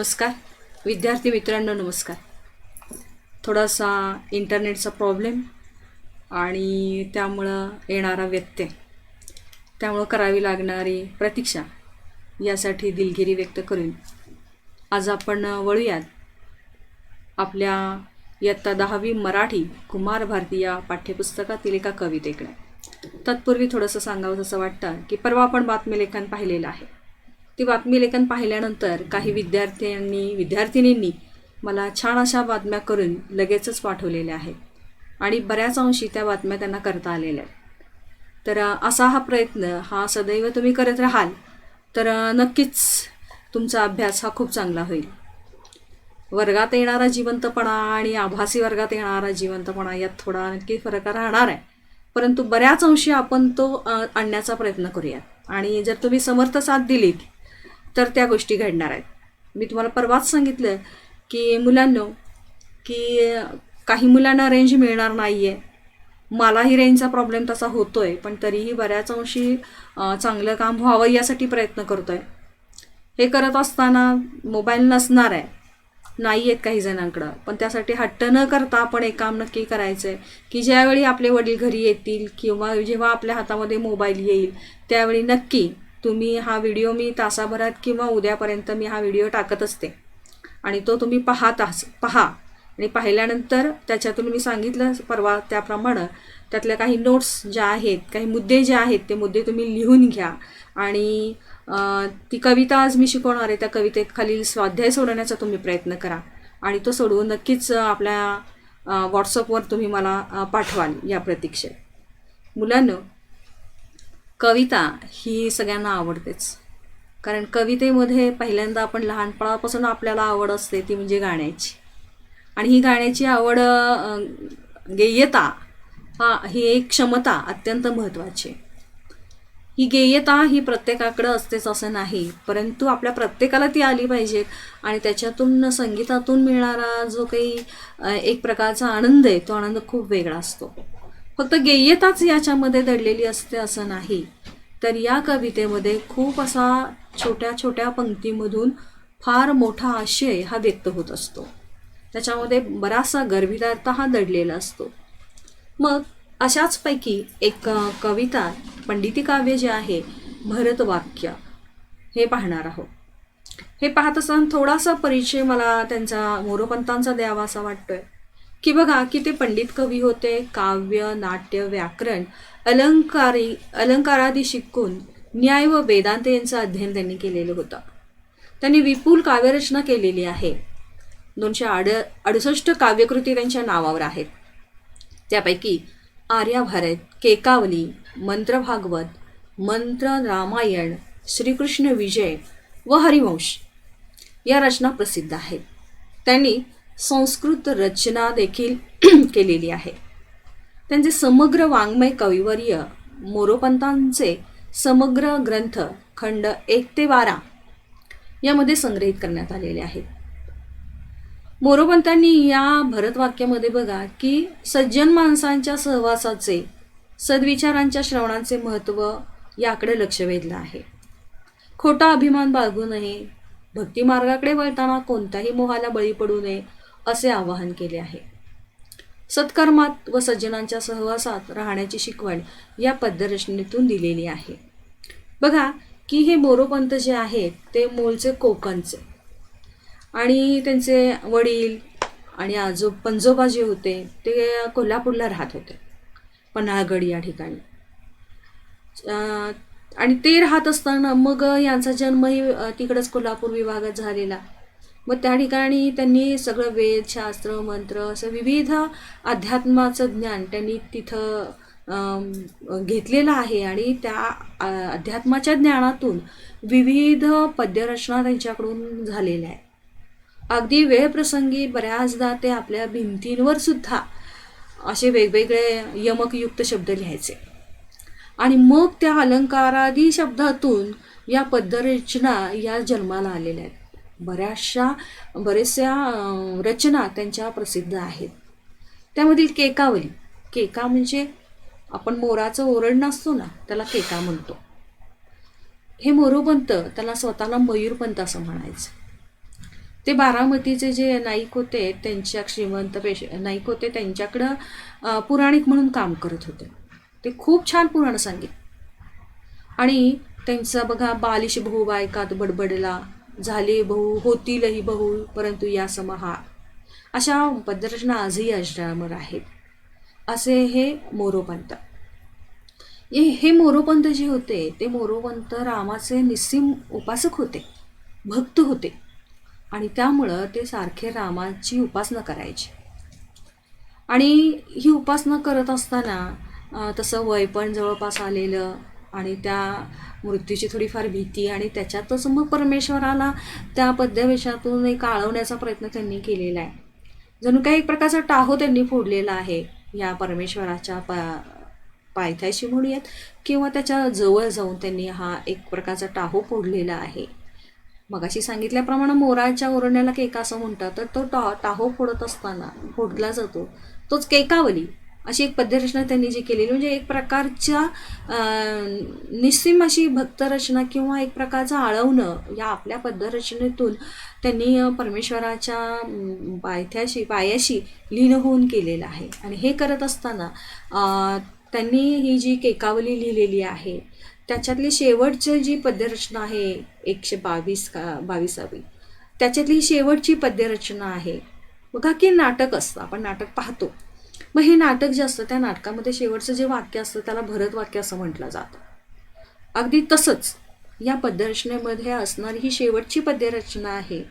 नमस्कार विद्यार्थी मित्रांनो, नमस्कार. थोडासा इंटरनेटचा प्रॉब्लेम आणि त्यामुळं येणारा व्यत्यय, त्यामुळं करावी लागणारी प्रतीक्षा यासाठी दिलगिरी व्यक्त करून आज आपण वळूयात आपल्या इयत्ता 10वी मराठी कुमार भारती या पाठ्यपुस्तकातील एका कवितेकडे. तत्पूर्वी थोडंसं सांगावं असं वाटतं की परवा आपण बातमीलेखन पाहिलेलं आहे. ती बातमीलेखन पाहिल्यानंतर काही विद्यार्थिनींनी मला छान अशा बातम्या करून लगेचच पाठवलेल्या आहेत आणि बऱ्याच अंशी त्या बातम्या त्यांना करता आलेल्या आहेत. तर असा हा प्रयत्न हा सदैव तुम्ही करत राहाल तर नक्कीच तुमचा अभ्यास हा खूप चांगला होईल. वर्गात येणारा जिवंतपणा आणि आभासी वर्गात येणारा जिवंतपणा यात थोडा नक्की फरक राहणार आहे, परंतु बऱ्याच अंशी आपण तो आणण्याचा प्रयत्न करूयात आणि जर तुम्ही समर्थ साथ दिलीत तर त्या गोष्टी घडणार आहेत. मी तुम्हाला परवाच सांगितलं की मुलांनो, की काही मुलांना रेंज मिळणार नाही आहे. मलाही रेंजचा प्रॉब्लेम तसा होतो आहे, पण तरीही बऱ्याच अंशी चांगलं काम व्हावं यासाठी प्रयत्न करतो आहे. हे करत असताना मोबाईल नसणार आहे, नाही आहेत काही जणांकडं, पण त्यासाठी हट्ट न करता आपण एक काम नक्की करायचं आहे की ज्यावेळी आपले वडील घरी येतील किंवा जेव्हा आपल्या हातामध्ये मोबाईल येईल त्यावेळी नक्की तुम्ही हा व्हिडिओ, मी तासाभरात किंवा उद्यापर्यंत मी हा व्हिडिओ टाकत असते आणि तो तुम्ही पहा आणि पाहिल्यानंतर त्याच्यातून मी सांगितलं परवा त्याप्रमाणे त्यातल्या काही नोट्स ज्या आहेत, काही मुद्दे जे आहेत ते मुद्दे तुम्ही लिहून घ्या आणि ती कविता आज मी शिकवणार आहे त्या कवितेत खालील स्वाध्याय सोडवण्याचा तुम्ही प्रयत्न करा आणि तो सोडवून नक्कीच आपल्या व्हॉट्सअपवर तुम्ही मला पाठवाल या प्रतीक्षेत. मुलांनो, कविता ही सगळ्यांना आवडतेच, कारण कवितेमध्ये पहिल्यांदा आपण लहानपणापासून आपल्याला आवड असते ती म्हणजे गाण्याची, आणि ही गाण्याची आवड, गेयता ही एक क्षमता अत्यंत महत्त्वाची. ही गेयता ही प्रत्येकाकडं असतेच असं नाही, परंतु आपल्या प्रत्येकाला ती आली पाहिजे आणि त्याच्यातून संगीतातून मिळणारा जो काही एक प्रकारचा आनंद आहे तो आनंद खूप वेगळा असतो. फक्त गेयताच याच्यामध्ये दडलेली असते असं नाही, तर या कवितेमध्ये खूप असा छोट्या छोट्या पंक्तीमधून फार मोठा आशय हा व्यक्त होत असतो. त्याच्यामध्ये बराचसा गर्भितार्थ हा दडलेला असतो. मग अशाच पैकी एक कविता, पंडिती काव्य जे आहे भरतवाक्य, हे पाहणार आहोत. हे पाहत असताना थोडासा परिचय मला त्यांचा मोरोपंतांचा द्यावा असा वाटतोय की बघा की ते पंडित कवी होते. काव्य, नाट्य, व्याकरण, अलंकारादी शिकून न्याय व वेदांत यांचं अध्ययन त्यांनी केलेलं होतं. त्यांनी विपुल काव्यरचना केलेली आहे. 268 काव्यकृती त्यांच्या नावावर आहेत. त्यापैकी आर्याभारत, केकावली, मंत्र भागवत, मंत्र रामायण, श्रीकृष्ण विजय व हरिवंश या रचना प्रसिद्ध आहेत. त्यांनी संस्कृत रचना देखील केलेली आहे. त्यांचे समग्र वाङ्मय कविवर्य मोरोपंतांचे समग्र ग्रंथ खंड 1 ते 12 यामध्ये संग्रहित करण्यात आलेले आहेत. मोरोपंतांनी या भरतवाक्यामध्ये बघा की सज्जन माणसांच्या सहवासाचे, सद्विचारांच्या श्रवणाचे महत्त्व याकडे लक्ष वेधलं आहे. खोटा अभिमान बाळगू नये, भक्तिमार्गाकडे वळताना कोणत्याही मोहाला बळी पडू नये असे आवाहन केले आहे. सत्कर्मात व सज्जनांच्या सहवासात राहण्याची शिकवण या पद्यरचनेतून दिलेली आहे. बघा की हे मोरोपंत जे आहेत ते मूळचे कोकणचे, आणि त्यांचे वडील आणि पंजोबा जे होते ते कोल्हापूरला राहत होते, पन्हाळगड या ठिकाणी. आणि ते राहत असताना मग यांचा जन्मही तिकडंच कोल्हापूर विभागात झालेला. मग त्या ठिकाणी त्यांनी सगळं वेद, शास्त्र, मंत्र असं विविध अध्यात्माचं ज्ञान त्यांनी तिथं घेतलेलं आहे आणि त्या अध्यात्माच्या ज्ञानातून विविध पद्यरचना त्यांच्याकडून झालेल्या आहे. अगदी वेळप्रसंगी बऱ्याचदा ते आपल्या भिंतींवर सुद्धा असे वेगवेगळे यमकयुक्त शब्द लिहायचे आणि मग त्या अलंकारादी शब्दातून या पद्यरचना या जन्माला आलेल्या आहेत. बऱ्याचशा रचना त्यांच्या प्रसिद्ध आहेत. त्यामधील केकावली, केका म्हणजे आपण मोराचं ओरडणं असतो ना, त्याला केका म्हणतो. हे मोरोपंत त्याला स्वतःला मयूरपंत असं म्हणायचं. ते बारामतीचे जे नाईक होते, त्यांच्या श्रीमंत नाईक होते, त्यांच्याकडं पुराणिक म्हणून काम करत होते. ते खूप छान पुराण सांगित. आणि त्यांचा बघा, बालिश बहु बायकात बडबडला, झाले बहु होतीलही बहु परंतु या समहा, अशा पद्यरचना आजही अजरामर आहेत. असे हे मोरोपंत. हे मोरोपंत जे होते ते मोरोपंत रामाचे निस्सीम उपासक होते, भक्त होते. आणि त्यामुळं ते सारखे रामाची उपासना करायचे. आणि ही उपासना करत असताना तसं वय पण जवळपास आलेलं आणि त्या मृत्यूची थोडीफार भीती, आणि त्याच्यातच मग परमेश्वराला त्या पद्यवेशातून एक आळवण्याचा प्रयत्न त्यांनी केलेला आहे. जणू काही एक प्रकारचा टाहो त्यांनी फोडलेला आहे या परमेश्वराच्या पायथ्याशी म्हणूयात, किंवा त्याच्या जवळ जाऊन त्यांनी हा एक प्रकारचा टाहो फोडलेला आहे. मगाशी सांगितल्याप्रमाणे मोराच्या ओरडण्याला केका असं म्हणतात, तर तो टाहो फोडत असताना फोडला जातो तोच केकावली, अशी एक पद्यरचना त्यांनी जी केलेली, म्हणजे एक प्रकारच्या निस्सीम अशी भक्तरचना किंवा एक प्रकारचं आळवणं या आपल्या पद्यरचनेतून त्यांनी परमेश्वराच्या पायाशी लीन होऊन केलेलं आहे. आणि हे करत असताना त्यांनी ही जी केकावली लिहिलेली आहे त्याच्यातली शेवटची जी पद्यरचना आहे 122वी, त्याच्यातली शेवटची पद्यरचना आहे. बघा की नाटक असतं, आपण नाटक पाहतो, मग हे नाटक जे असतं त्या नाटकामध्ये शेवटचं जे वाक्य असतं त्याला भरत वाक्य असं म्हटलं जातं. अगदी तसंच या पद्यरचनेमध्ये असणारी ही शेवटची पद्यरचना आहे.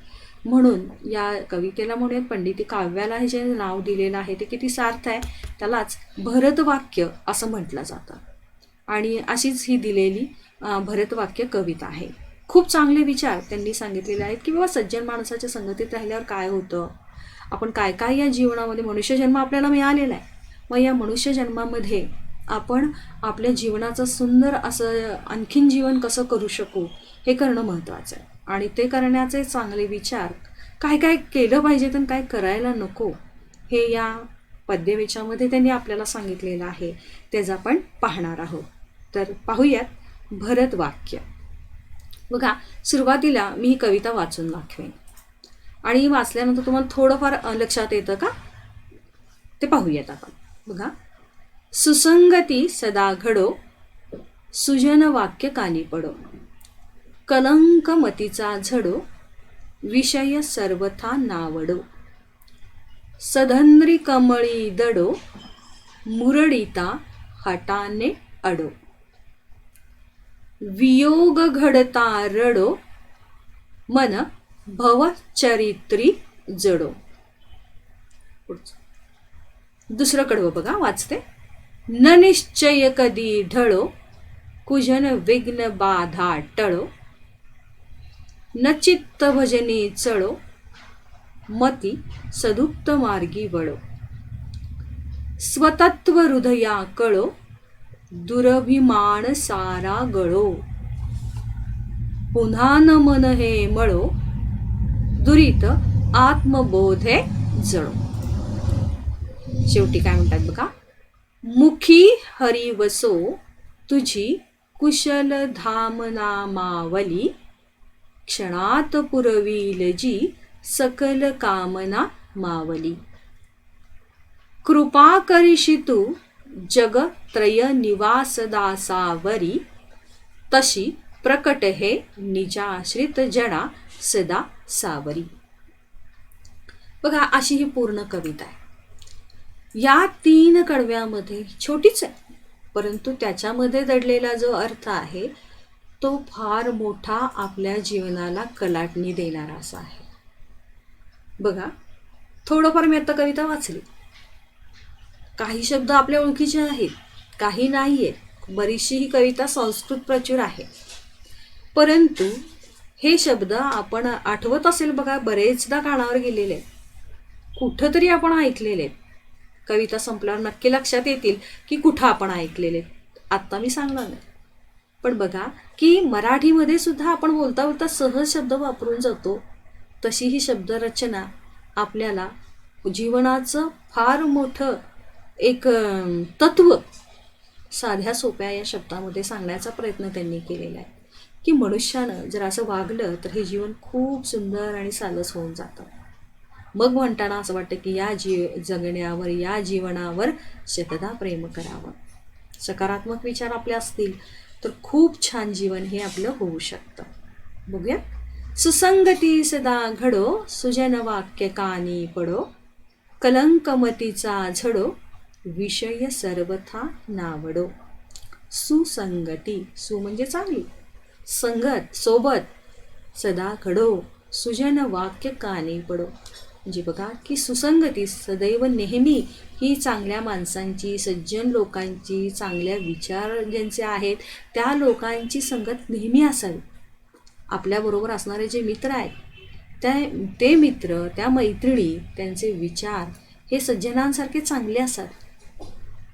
म्हणून या कवितेला म्हणूयात पंडिती काव्याला हे जे नाव दिलेलं आहे ते किती सार्थ आहे, त्यालाच भरतवाक्य असं म्हटलं जातं. आणि अशीच ही दिलेली भरतवाक्य कविता आहे. खूप चांगले विचार त्यांनी सांगितलेले आहेत की बाबा सज्जन माणसाच्या संगतीत राहिल्यावर काय होतं, आपण काय काय या जीवनामध्ये, मनुष्यजन्म आपल्याला मिळालेला आहे, मग या मनुष्यजन्मामध्ये आपण आपल्या जीवनाचं सुंदर असं आणखीन जीवन कसं करू शकू हे करणं महत्त्वाचं आहे. आणि ते करण्याचे चांगले विचार, काय काय केलं पाहिजे तर काय करायला नको, हे या पद्यवेशामध्ये त्यांनी आपल्याला सांगितलेलं आहे. तेच आपण पाहणार आहोत. तर पाहूयात भरतवाक्य. बघा, सुरुवातीला मी ही कविता वाचून दाखवेन आणि वाचल्यानंतर तुम्हाला थोडंफार लक्षात येतं का ते पाहूयात आपण. बघा, सुसंगती सदा घडो, सुजन वाक्य कानी पडो, कलंक मतीचा झडो, विषय सर्वथा नावडो, सधंद्री कमळी दडो, मुरडिता हटाने अडो, वियोग घडता रडो, मन भवचरित्री जडो. दुसरं कडवं बघा, वाचते. न निश्चय कधी ढळो, कुजन विघ्न बाधा टळो, न चित्त भजनी चळो, मती सदुक्त मार्गी वळो, स्वतत्व हृदया कळो, दुरभिमान सारा गळो, पुन्हा न मन हे मळो, दुरित आत्मबोधे जळो. शेवटी काय म्हणतात बघा, मुखी हरी वसो, तुझी कुशल धाम नामावली, क्षणात पुरवील जी सकल कामना मावली, कृपा करिशी तू जग त्रय निवास दासावरी, तशी प्रकट हे निजाश्रित जडा सदा सावरी. बघा, अशी ही पूर्ण कविता आहे. या 3 कडव्यामध्ये छोटीच आहे, परंतु त्याच्यामध्ये दडलेला जो अर्थ आहे तो फार मोठा, आपल्या जीवनाला कलाटणी देणारा असा आहे. बघा, थोडंफार मी आता कविता वाचली. काही शब्द आपल्या ओळखीचे आहेत, काही नाही आहेत. बरीचशी ही कविता संस्कृत प्रचूर आहे, परंतु हे शब्द आपण आठवत असेल बघा, बरेचदा कानावर गेलेले, कुठंतरी आपण ऐकलेले. कविता संपल्यावर नक्की लक्षात येतील की कुठं आपण ऐकलेले. आत्ता मी सांगणार नाही, पण बघा की मराठीमध्ये सुद्धा आपण बोलता बोलता सहज शब्द वापरून जातो. तशी ही शब्दरचना आपल्याला जीवनाचं फार मोठं एक तत्व साध्या सोप्या या शब्दामध्ये सांगण्याचा प्रयत्न त्यांनी केलेला आहे. की मनुष्यानं जर असं वागलं तर हे जीवन खूप सुंदर आणि सालस होऊन जातं. मग म्हणताना असं वाटतं की या जगण्यावर, या जीवनावर शतदा प्रेम करावं. सकारात्मक विचार आपले असतील तर खूप छान जीवन हे आपलं होऊ शकतं. बघूया. सुसंगती सदा घडो, सुजन वाक्य कानी पडो, कलंकमतीचा झडो, विषय सर्वथा नावडो. सुसंगती, सु म्हणजे चांगली, संगत सोबत, सदा घडो, सुजन वाक्य कानी पडो. म्हणजे बघा की सुसंगती सदैव नेहमी ही चांगल्या माणसांची, सज्जन लोकांची, चांगल्या विचार ज्यांचे आहेत त्या लोकांची संगत नेहमी असावी. आपल्याबरोबर असणारे जे मित्र आहेत ते मित्र, त्या मैत्रिणी, त्यांचे विचार हे सज्जनांसारखे चांगले असतात.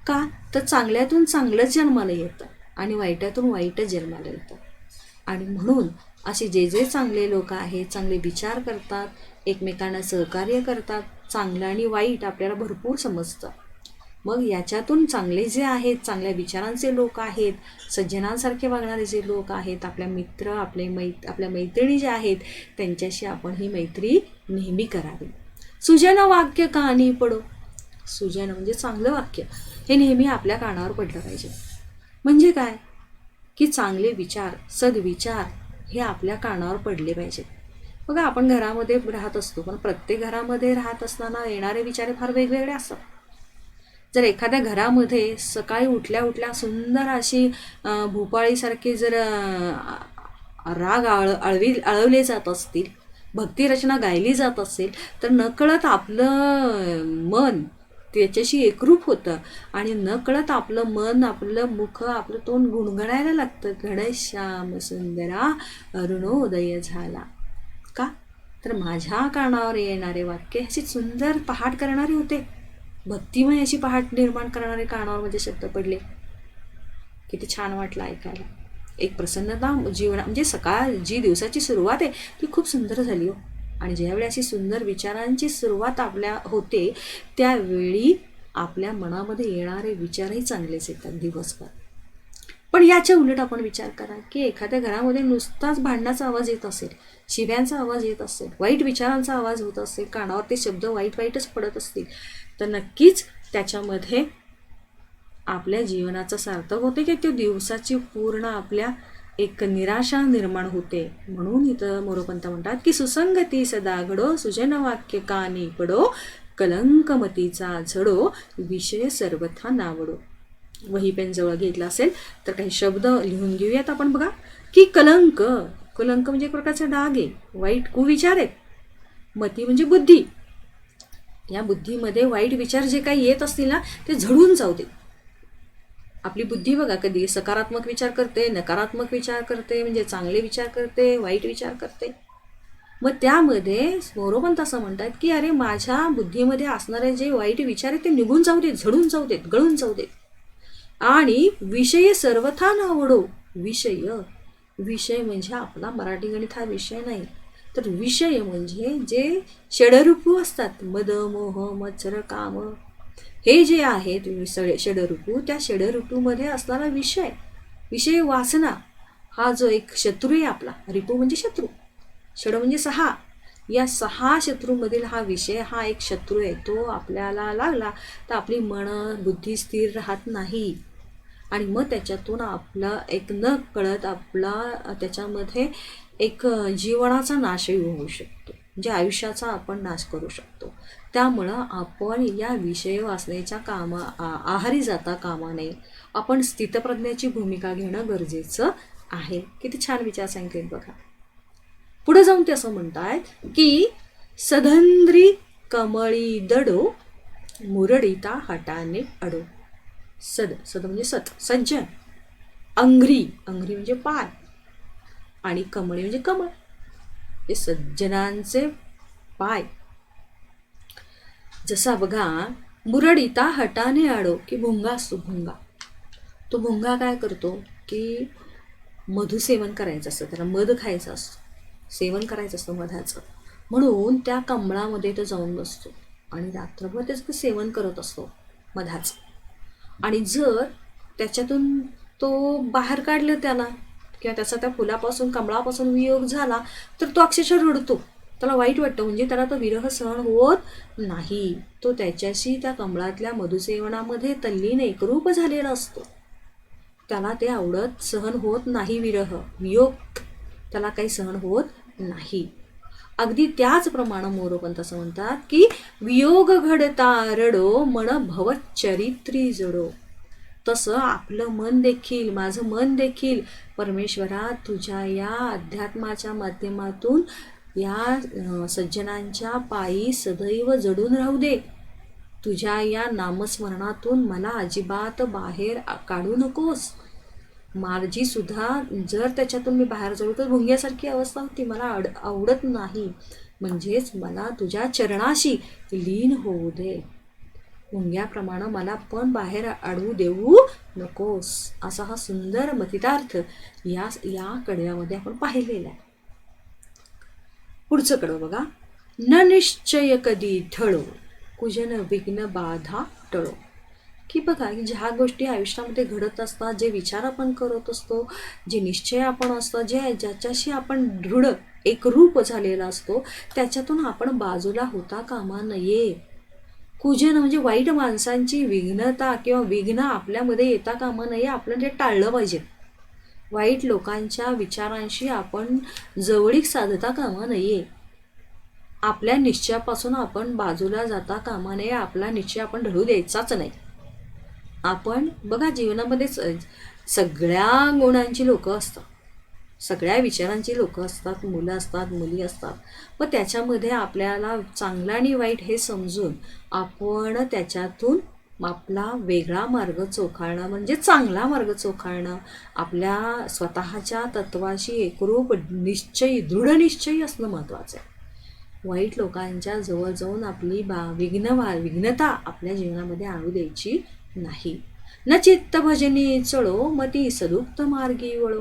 का तर चांगल्यातून चांगलंच जन्माला येतं आणि वाईटातून वाईटच जन्माला येतं. आणि म्हणून असे जे जे चांगले लोक आहेत, चांगले विचार करतात, एकमेकांना सहकार्य करतात, चांगलं आणि वाईट आपल्याला भरपूर समजतं. मग याच्यातून चांगले जे आहेत, चांगल्या विचारांचे लोक आहेत, सज्जनांसारखे वागणारे जे लोक आहेत, आपल्या मित्र, आपल्या मैत्रिणी जे आहेत, त्यांच्याशी आपण ही मैत्री नेहमी करावी. सुजन वाक्य कानी पडो. सुजन म्हणजे चांगलं वाक्य, हे नेहमी आपल्या कानावर पडलं पाहिजे. म्हणजे काय की चांगले विचार, सद्विचार हे आपल्या कानावर पडले पाहिजेत. बघा, आपण घरामध्ये राहत असतो, पण प्रत्येक घरामध्ये राहत असताना येणारे विचार फार वेगवेगळे असतात. जर एखाद्या घरामध्ये सकाळी उठल्या उठल्या सुंदर अशी भूपाळीसारखी जर राग आळवले जात असतील, भक्तिरचना गायली जात असेल, तर नकळत आपलं मन त्याच्याशी एकरूप होतं आणि नकळत आपलं मन, आपलं मुख, आपलं तोंड गुणगणायला लागतं. घनश्याम सुंदरा अरुणोदय झाला. का तर माझ्या कानावर येणारे वाक्य अशी सुंदर पहाट करणारे होते, भक्तिमय अशी पहाट निर्माण करणारे कानावर म्हणजे शब्द पडले. किती छान वाटलं ऐकायला. एक प्रसन्नता म्हणजे सकाळ जी दिवसाची सुरुवात आहे ती खूप सुंदर झाली हो. आणि ज्यावेळी अशी सुंदर विचारांची सुरुवात आपल्या होते त्यावेळी आपल्या मनामध्ये येणारे विचारही चांगलेच येतात दिवसभर. पण याच्या उलट आपण विचार करा की एखाद्या घरामध्ये नुसताच भांडणाचा आवाज येत असेल, शिव्यांचा आवाज येत असेल, वाईट विचारांचा आवाज होत असेल, कानावर ते शब्द वाईटच पडत असतील, तर नक्कीच त्याच्यामध्ये आपल्या जीवनाचं सार्थक होते की त्या दिवसाची पूर्ण आपल्या एक निराशा निर्माण होते. म्हणून इथं मोरोपंत म्हणतात की सुसंगती सदा घडो, सुजन वाक्य कानी पडो, कलंकमतीचा झडो, विषय सर्वथा नावडो. वही पेन जवळ घेतला असेल तर काही शब्द लिहून घेऊयात आपण. बघा की कलंक म्हणजे एक प्रकारचा डाग आहे, वाईट कुविचार आहेत. मती म्हणजे बुद्धी, या बुद्धीमध्ये वाईट विचार जे काही येत असतील ना ते झडून जाऊ दे. आपली बुद्धी बघा कधी सकारात्मक विचार करते, नकारात्मक विचार करते, म्हणजे चांगले विचार करते, वाईट विचार करते. मग त्यामध्ये मोरोपंत असं म्हणतात की अरे माझ्या बुद्धीमध्ये असणारे जे वाईट विचार आहेत ते निघून जाऊ देत, झडून जाऊ देत, गळून जाऊ देत. आणि विषय सर्वथा नावडो. विषय म्हणजे आपला मराठी गणित हा विषय नाही, तर विषय म्हणजे जे षडरूपू असतात, मद मोह मत्सर काम, हे जे आहेत षडरूपू, त्या षडरूपूमध्ये असणारा विषय वासना हा जो एक शत्रू आहे आपला. रिपू म्हणजे शत्रू, षड म्हणजे 6, या 6 शत्रूमधील हा विषय हा एक शत्रू आहे. तो आपल्याला लागला तर आपली मन बुद्धी स्थिर राहत नाही आणि मग त्याच्यातून आपला एक न कळत आपला त्याच्यामध्ये एक जीवनाचा नाशही होऊ शकतो, म्हणजे आयुष्याचा आपण नाश करू शकतो. त्यामुळं आपण या विषय वाचण्याच्या आहारी जाता कामा नये. आपण स्थितप्रज्ञाची भूमिका घेणं गरजेचं आहे. किती छान विचार सांगितले बघा. पुढे जाऊन ते असं म्हणतात की सधंद्री कमळी दडो, मुरडिता हटाने अडो. सद म्हणजे सज्जन, अंघ्री म्हणजे पाय, आणि कमळी म्हणजे कमळ, हे सज्जनांचे पाय. जसा बघा मुरडिता हटाने आडो की भुंगा असतो, तो भुंगा काय करतो की मधुसेवन करायचं असतं, त्याला मध खायचं असतं, सेवन करायचं असतं मधाचं. म्हणून त्या कमळामध्ये तो जाऊन बसतो आणि रात्रभर त्याचं सेवन करत असतो मधाचं. आणि जर त्याच्यातून तो बाहेर काढलं त्याला किंवा त्याचा त्या फुलापासून कमळापासून वियोग झाला तर तो अक्षरशः रडतो, त्याला वाईट वाटतं. म्हणजे त्याला तो विरह सहन होत नाही. तो त्याच्याशी त्या कमळातल्या मधुसेवनामध्ये तल्लीन एकरूप झालेला असतो. त्याला ते आवडत, सहन होत नाही. विरह वियोग त्याला काही सहन होत नाही. अगदी त्याचप्रमाणे मोरोपंत असं म्हणतात की वियोग घडता रडो मन भवचरित्री जडो. तसं आपलं मन देखील, माझं मन देखील परमेश्वरा तुझ्या या अध्यात्माच्या माध्यमातून या सज्जनांच्या पायी सदैव जडून राहू दे. तुझ्या या नामस्मरणातून मला अजिबात बाहेर काढू नकोस. माझी सुद्धा जर त्याच्यातून मी बाहेर जाऊ तर भुंग्यासारखी अवस्था होती, मला आवडत नाही. म्हणजेच मला तुझ्या चरणाशी लीन होऊ दे. मुंग्याप्रमाणे मला पण बाहेर अडवू देऊ नकोस. असा हा सुंदर मतितार्थ या कडव्यामध्ये आपण पाहिलेला आहे. पुढचं कडवं बघा. न निश्चय कधी ठळो कुजन विघ्न बाधा टळो. की बघा की ज्या गोष्टी आयुष्यामध्ये घडत असतात, जे विचार आपण करत असतो, जे निश्चय आपण असतो, ज्याच्याशी आपण दृढ एकरूप झालेला असतो, त्याच्यातून आपण बाजूला होता कामा नये. कुजन म्हणजे वाईट माणसांची विघ्नता किंवा विघ्न आपल्यामध्ये येता कामा नये. आपण ते टाळलं पाहिजे. वाईट लोकांच्या विचारांशी आपण जवळीक साधता कामा नये. आपल्या निश्चयापासून आपण बाजूला जाता कामा नये. आपला निश्चय आपण ढळू द्यायचाच नाही. आपण बघा जीवनामध्ये सगळ्या गुणांची लोकं असतात, सगळ्या विचारांची लोकं असतात, मुलं असतात, मुली असतात. पण त्याच्यामध्ये आपल्याला चांगलं आणि वाईट हे समजून आपण त्याच्यातून आपला वेगळा मार्ग चोखाळणं म्हणजे चांगला मार्ग चोखाळणं, आपल्या स्वतःच्या तत्वाशी एकरूप निश्चयी दृढ निश्चयी असणं महत्त्वाचं आहे. वाईट लोकांच्या जवळ जाऊन आपली विघ्नता आपल्या जीवनामध्ये आणू द्यायची नाही. न चित्त भजनी चळो मती सदुक्त मार्गी वळो.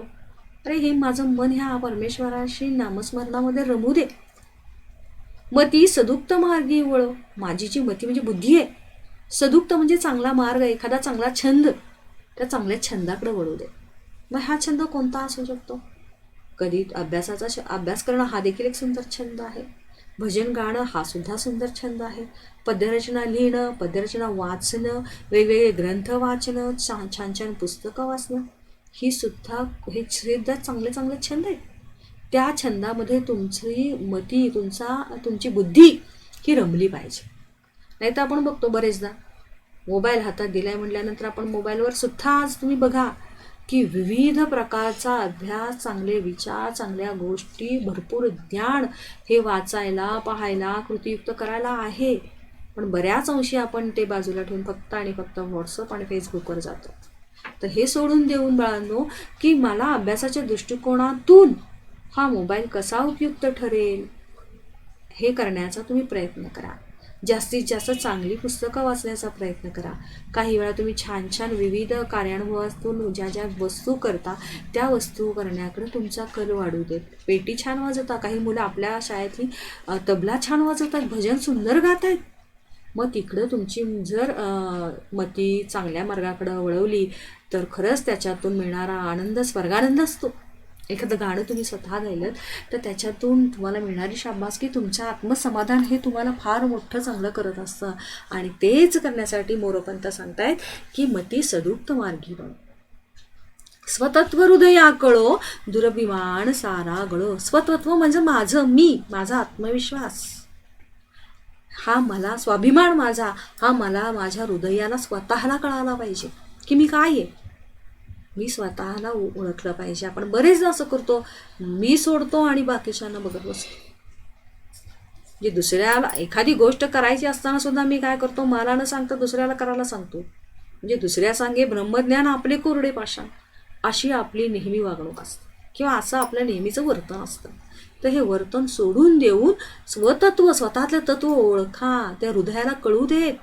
अरे हे माझं मन ह्या परमेश्वराशी नामस्मरणामध्ये रमू दे. मती सदुक्त मार्गी वळो. माझी जी मती म्हणजे बुद्धी आहे, सदुक्त म्हणजे चांगला मार्ग, एखादा चांगला छंद, त्या चांगल्या छंदाकडे वळू दे. मग हा छंद कोणता असू शकतो? कधी अभ्यास करणं हा देखील एक सुंदर छंद आहे. भजन गाणं हा सुद्धा सुंदर छंद आहे. पद्यरचना लिहिणं, पद्यरचना वाचणं, वेगवेगळे ग्रंथ वाचणं, छान छान पुस्तकं वाचणं, हे सुद्धा चांगले चांगले छंद आहेत. त्या छंदामध्ये तुमची मती, तुमची बुद्धी ही रमली पाहिजे. नाही तर आपण बघतो बरेचदा मोबाईल हातात दिलाय म्हटल्यानंतर आपण मोबाईलवर सुद्धा आज तुम्ही बघा की विविध प्रकारचा अभ्यास, चांगले विचार, चांगल्या गोष्टी, भरपूर ज्ञान हे वाचायला, पाहायला, कृतीयुक्त करायला आहे. पण बऱ्याच अंशी आपण ते बाजूला ठेवून फक्त आणि फक्त व्हॉट्सअप आणि फेसबुकवर जातो. तर हे सोडून देऊन बाळांनो की मला अभ्यासाच्या दृष्टिकोनातून हा मोबाईल कसा उपयुक्त ठरेल हे करण्याचा तुम्ही प्रयत्न करा. जास्तीत जास्त चांगली पुस्तकं वाचण्याचा प्रयत्न करा. काही वेळा तुम्ही छान छान विविध कार्यानुभवातून ज्या वस्तू करता त्या वस्तू करण्याकडे तुमचा कल वाढू देत. पेटी छान वाजवता, काही मुलं आपल्या शाळेतली तबला छान वाजवतात, भजन सुंदर गात आहेत. मग तिकडं तुमची जर मती चांगल्या मार्गाकडं वळवली तर खरंच त्याच्यातून मिळणारा आनंद स्वर्गानंद असतो. एखादं गाणं तुम्ही स्वतः गायलं तर त्याच्यातून तुम्हाला मिळणारी शाबासकी, तुमचं आत्मसमाधान हे तुम्हाला फार मोठं चांगलं करत असतं. आणि तेच करण्यासाठी मोरोपंत सांगतायत की मती सदुक्त मार्गी वळो. स्वतत्व हृदया कळो दुरभिमान सारा गळो. स्वतत्व म्हणजे माझं, माझा आत्मविश्वास, हा मला स्वाभिमान माझा, हा मला माझ्या हृदयाला स्वतःला कळाला पाहिजे की मी काय आहे. मी स्वतःला ओळखलं पाहिजे. आपण बरेचदा असं करतो, मी सोडतो आणि बाकीच्यांना बघत बसतो. जे दुसऱ्याला एखादी गोष्ट करायची असताना सुद्धा मी काय करतो, मला न सांगता दुसऱ्याला करायला सांगतो. म्हणजे दुसऱ्या सांगे ब्रह्मज्ञान आपले कोरडे पाषाण, अशी आपली नेहमी वागणूक असते किंवा असं आपलं नेहमीचं वर्तन असतं. तर हे वर्तन सोडून देऊन स्वतत्व, स्वतःतलं तत्व ओळखा, त्या हृदयाला कळू देत.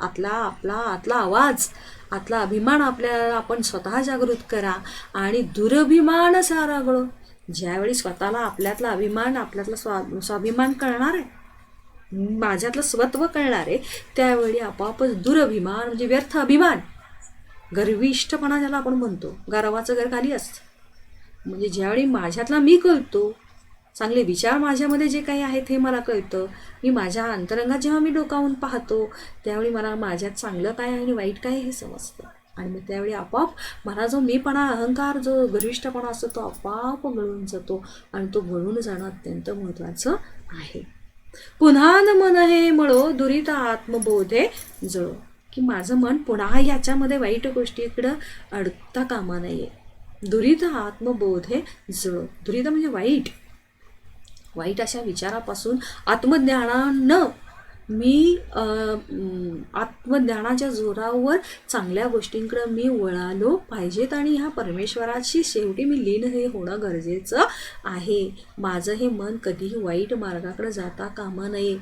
आतला आवाज, आतला अभिमान आपल्याला आपण स्वतः जागृत करा आणि दुरभिमान सारा गळो. ज्यावेळी स्वतःला आपल्यातला अभिमान, आपल्यातला स्वाभिमान कळणार आहे, माझ्यातलं स्वत्व कळणार आहे, त्यावेळी आपोआपच दुरभिमान म्हणजे व्यर्थ अभिमान, गर्विष्ठपणा ज्याला आपण म्हणतो, गर्वाचं घर खाली असतं. म्हणजे ज्यावेळी माझ्यातला मी कळतो, चांगले विचार माझ्यामध्ये जे काही आहेत हे मला कळतं, मी माझ्या अंतरंगात जेव्हा मी डोकावून पाहतो त्यावेळी मला माझ्यात चांगलं काय आणि वाईट काय हे समजतं. आणि मग त्यावेळी आपोआप मला जो मीपणा, अहंकार, जो गर्विष्ठपणा असतो तो आपोआप गळून जातो आणि तो गळून जाणं अत्यंत महत्त्वाचं आहे. पुन्हा न मन हे मळो दुरित आत्मबोधे जळो, की माझं मन पुन्हा याच्यामध्ये वाईट गोष्टीकडं अडकता कामा नये. दुरित आत्मबोधे जळो. दुरित म्हणजे वाईट, वाईट अशा विचारापासून आत्मज्ञानानं मी आत्मज्ञानाच्या जोरावर चांगल्या गोष्टींकडं मी वळालो पाहिजेत आणि ह्या परमेश्वराशी शेवटी मी लीन हे होणं गरजेचं आहे. माझं हे मन कधीही वाईट मार्गाकडे जाता कामा नये.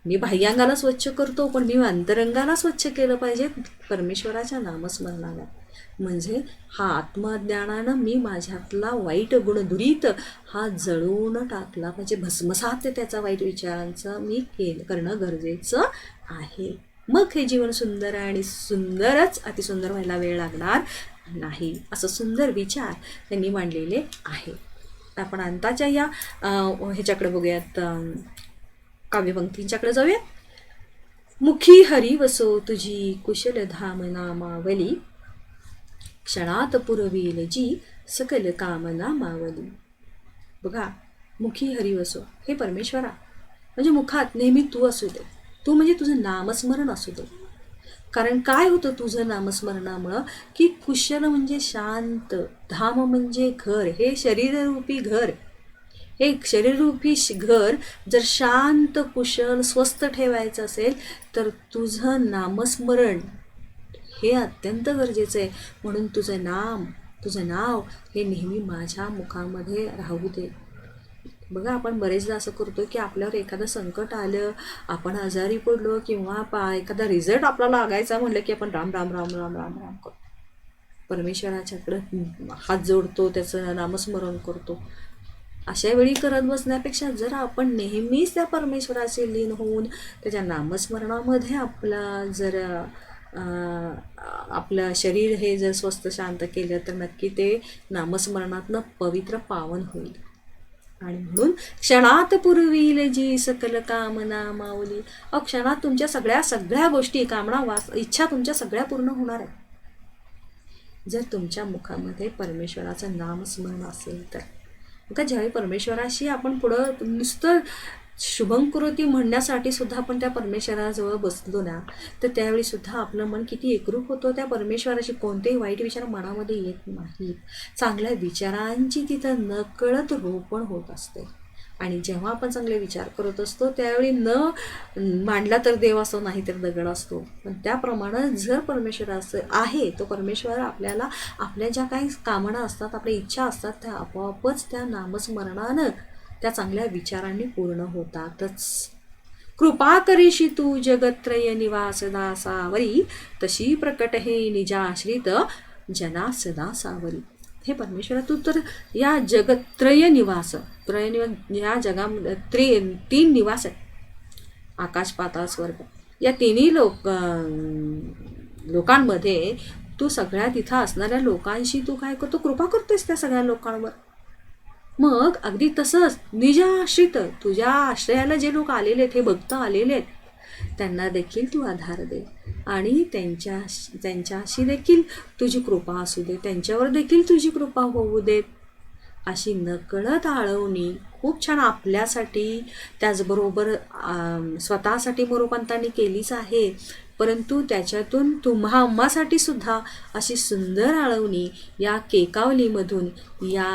मी बाह्यांगाला स्वच्छ करतो, पण मी अंतरंगाला स्वच्छ केलं पाहिजे परमेश्वराच्या नामस्मरणाला. म्हणजे हा आत्मज्ञानानं मी माझ्यातला वाईट गुण दुरीत हा जळवून टाकला पाहिजे, भस्मसात त्याचा वाईट विचारांचा मी करणं गरजेचं आहे. मग हे जीवन सुंदर आणि सुंदरच अतिसुंदर व्हायला वेळ लागणार नाही. असं सुंदर विचार त्यांनी मांडलेले आहे. आपण अंताच्या या ह्याच्याकडे बघूयात, काव्यपंक्तींच्याकडे जाऊयात. मुखी हरी वसो तुझी कुशल धाम नामावली, क्षणात पुरवील जी सकल कामना मावली. बघा, मुखी हरी वसो, हे परमेश्वरा म्हणजे मुखात नेहमी तू असू दे. तू म्हणजे तुझं नामस्मरण असू दे. कारण काय होतं तुझं नामस्मरणामुळं, की कुशल म्हणजे शांत, धाम म्हणजे घर, हे शरीररूपी घर. हे शरीररूपी घर जर शांत, कुशल, स्वस्थ ठेवायचं असेल तर तुझं नामस्मरण हे अत्यंत गरजेचं आहे. म्हणून तुझं नाव हे नेहमी माझ्या मुखामध्ये राहू दे. बघा, आपण बरेचदा असं करतो की आपल्यावर एखादं संकट आलं, आपण आजारी पडलो किंवा एखादा रिझल्ट आपल्याला लागायचा म्हणलं की आपण राम राम राम राम राम राम करतो, परमेश्वराच्याकडं हात जोडतो, त्याचं नामस्मरण करतो. अशा वेळी करत बसण्यापेक्षा जर आपण नेहमीच त्या परमेश्वराचे लीन होऊन त्याच्या नामस्मरणामध्ये आपलं शरीर हे जर स्वस्थ शांत केलं तर नक्की ते नामस्मरणातनं पवित्र पावन होईल. आणि म्हणून क्षणात पुरवील जी सकल कामना माऊली. क्षणात तुमच्या सगळ्या गोष्टी, कामना, इच्छा तुमच्या सगळ्या पूर्ण होणार आहेत जर तुमच्या मुखामध्ये परमेश्वराचं नामस्मरण असेल तर. का ज्यावेळी परमेश्वराशी आपण पुढं नुसतं शुभंकरोती म्हणण्यासाठी सुद्धा आपण त्या परमेश्वराजवळ बसलो ना, तर त्यावेळी सुद्धा आपलं मन किती एकरूप होतं त्या परमेश्वराशी. कोणतेही वाईट विचार मनामध्ये येत नाहीत. चांगल्या विचारांची तिथं नकळत रोपण होत असते. आणि जेव्हा आपण चांगले विचार करत असतो त्यावेळी न मांडला तर देव असतो, नाही तर दगड असतो. पण त्याप्रमाणे जर परमेश्वर असं आहे, तो परमेश्वर आपल्याला आपल्या ज्या काही कामना असतात, आपल्या इच्छा असतात, त्या आपोआपच त्या नामस्मरणानं, त्या चांगल्या विचारांनी पूर्ण होतातच. कृपा करीशी तू जगत्रय निवास दासावरी, तशी प्रकट हे निजाश्रित जना सदा सावरी. हे परमेश्वरा, तू तर या जगत्रय निवास, या जगामध्ये 3 निवास आहेत, आकाश, पाताळ, स्वर्ग. या तिन्ही लोकांमध्ये तू सगळ्या तिथं असणाऱ्या लोकांशी तू काय करतो, कृपा करतोस त्या सगळ्या लोकांवर. मग अगदी तसंच निजाश्रित, तुझ्या आश्रयाला जे लोक आलेले आहेत, हे भक्त आलेले आहेत, त्यांना देखील तू आधार दे आणि त्यांच्याशी देखील तुझी कृपा असू दे, त्यांच्यावर देखील तुझी कृपा होऊ देत. अशी नकळत आळवणी खूप छान आपल्यासाठी, त्याचबरोबर स्वतःसाठी मोरोपंतांनी केलीच आहे, परंतु त्याच्यातून आम्हासाठी सुद्धा अशी सुंदर आळवणी या केकावलीमधून या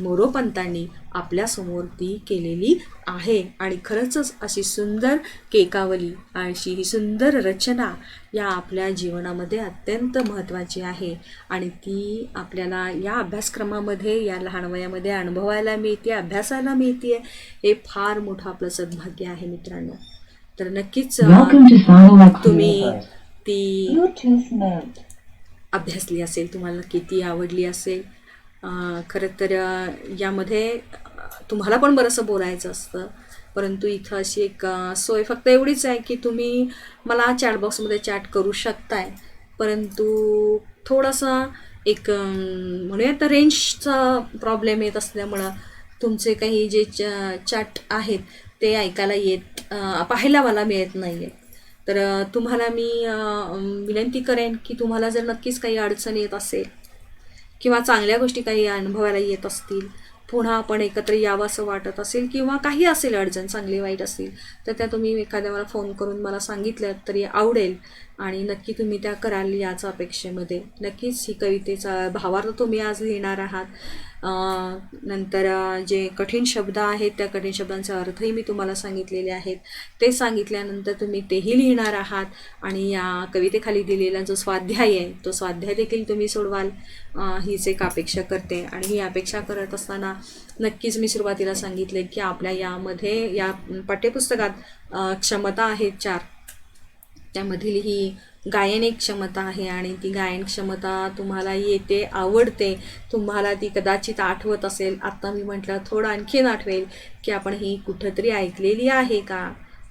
मोरोपंतांनी आपल्यासमोर ती केलेली आहे. आणि खरंच अशी सुंदर केकावली, अशी ही सुंदर रचना या आपल्या जीवनामध्ये अत्यंत महत्त्वाची आहे. आणि ती आपल्याला या अभ्यासक्रमामध्ये, या लहान वयामध्ये अनुभवायला मिळते, अभ्यासाला मिळते. हे फार मोठं आपलं सद्भाग्य आहे मित्रांनो. तर नक्कीच तुम्ही ती अभ्यासली असेल, तुम्हाला किती आवडली असेल. खरं तर यामध्ये तुम्हाला पण बरंचसं बोलायचं असतं, परंतु इथं अशी एक सोय फक्त एवढीच आहे की तुम्ही मला चॅटबॉक्समध्ये चॅट करू शकताय, परंतु थोडंसं एक म्हणूया तर रेंजचा प्रॉब्लेम येत असल्यामुळं तुमचे काही जे चॅट आहेत ते ऐकायला पाहायला मला मिळत नाही आहे. तर तुम्हाला मी विनंती करेन की तुम्हाला जर नक्कीच काही अडचण येत असेल किंवा चांगल्या गोष्टी काही अनुभवायला येत असतील, पुन्हा आपण एकत्र यावं असं वाटत असेल किंवा काही असेल अडचण चांगली वाईट असेल, तर त्या तुम्ही एखाद्या मला फोन करून मला सांगितलं तरी आवडेल आणि नक्की तुम्ही त्या कराल याचा अपेक्षेमध्ये. नक्कीच ही कवितेचा भावार्थ तुम्ही आज लिहिणार आहात. नंतर जे कठीण शब्द आहेत त्या कठीण शब्दांचे अर्थही मी तुम्हाला सांगितलेले आहेत. ते सांगितल्यानंतर तुम्ही तेही लिहिणार आहात आणि या कवितेखाली दिलेला जो स्वाध्याय आहे तो स्वाध्याय देखील तुम्ही सोडवाल, हीच एक अपेक्षा करते. आणि ही अपेक्षा करत असताना नक्कीच मी सुरुवातीला सांगितले की आपल्या यामध्ये या पाठ्यपुस्तकात क्षमता आहेत 4. त्यामधील ही गायन एक क्षमता आहे आणि ती गायन क्षमता तुम्हाला येते, आवडते, तुम्हाला ती कदाचित आठवत असेल. आत्ता मी म्हटलं थोडं आणखीन आठवेल की आपण ही कुठंतरी ऐकलेली आहे का,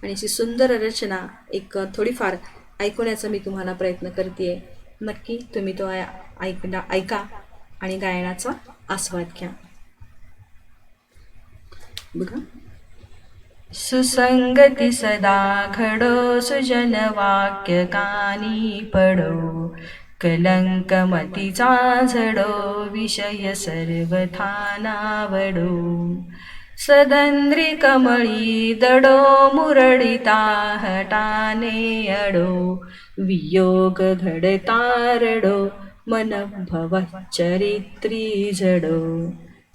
आणि अशी सुंदर रचना एक थोडीफार ऐकवण्याचा मी तुम्हाला प्रयत्न करते. नक्की तुम्ही तो ऐका आणि गायनाचा आस्वाद घ्या. बघा. सुसंगती सदा घडो, सुजन वाक्य कानी पडो, कलंक मतीचा झडो, विषय सर्वथा नावडो. सदंद्री कमळी दडो, मुरडिता हटाने अडो, वियोग घडता रडो, मन भवचरित्री जडो.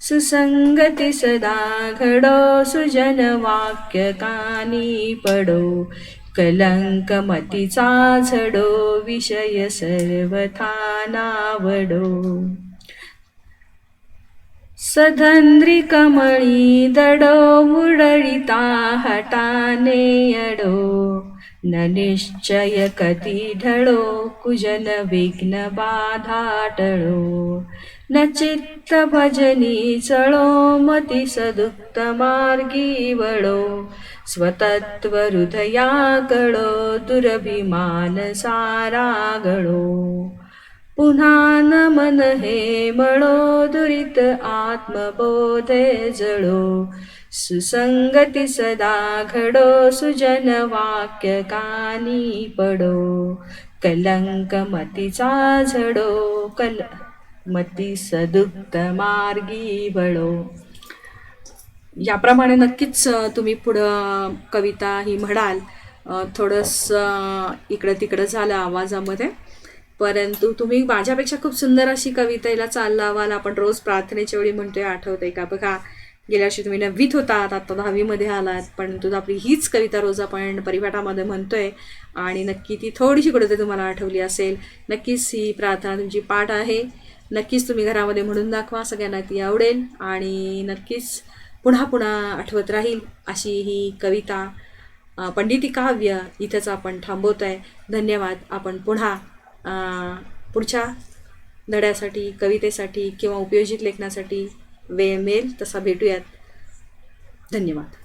सुसंगती सदा घडो, सुजन वाक्य कानी पडो, कलंक मतीचा झडो, विषय सर्वथा नावडो. सधंद्री कमळी दडो, मुरडिता हटाने अडो, न निश्चय कधी ढळो, कुजन विघ्न बाधा टळो. न चित्त भजनी चळो, मती सदुक्त मार्गी वळो, स्वतत्व हृदया कळो, दुरभिमान सारा गळो. पुन्हा न मन हे मळो, दुरित आत्मबोधे जळो, सुसंगती सदा घडो, सुजन वाक्य कानी पडो, कलंक मतीचा झडो, मती सदुक्त मार्गी वळो. याप्रमाणे नक्कीच तुम्ही पुढं कविता ही म्हणाल. थोडंसं इकडं तिकडं झालं आवाजामध्ये, परंतु तुम्ही माझ्यापेक्षा खूप सुंदर अशी कवितेला चाल लावाल. आपण रोज प्रार्थनेच्या वेळी म्हणतोय, आठवतंय का? बघा, गेल्या वर्षी तुम्ही 9वीत होतात, आता 10वीमध्ये आलात, परंतु आपली हीच कविता रोज आपण परिपाठामध्ये म्हणतोय आणि नक्की ती थोडीशी कुठे तुम्हाला आठवली असेल. नक्कीच ही प्रार्थना तुमची पाठ आहे. नक्कीच तुम्ही घरामध्ये म्हणून दाखवा, सगळ्यांना ती आवडेल आणि नक्कीच पुन्हा पुन्हा आठवत राहील अशी ही कविता, पंडिती काव्य इथंच आपण थांबवत आहे. धन्यवाद. आपण पुन्हा पुढच्या धड्यासाठी, कवितेसाठी किंवा उपयोजित लेखनासाठी वेळ मिळेल तसा भेटूयात. धन्यवाद.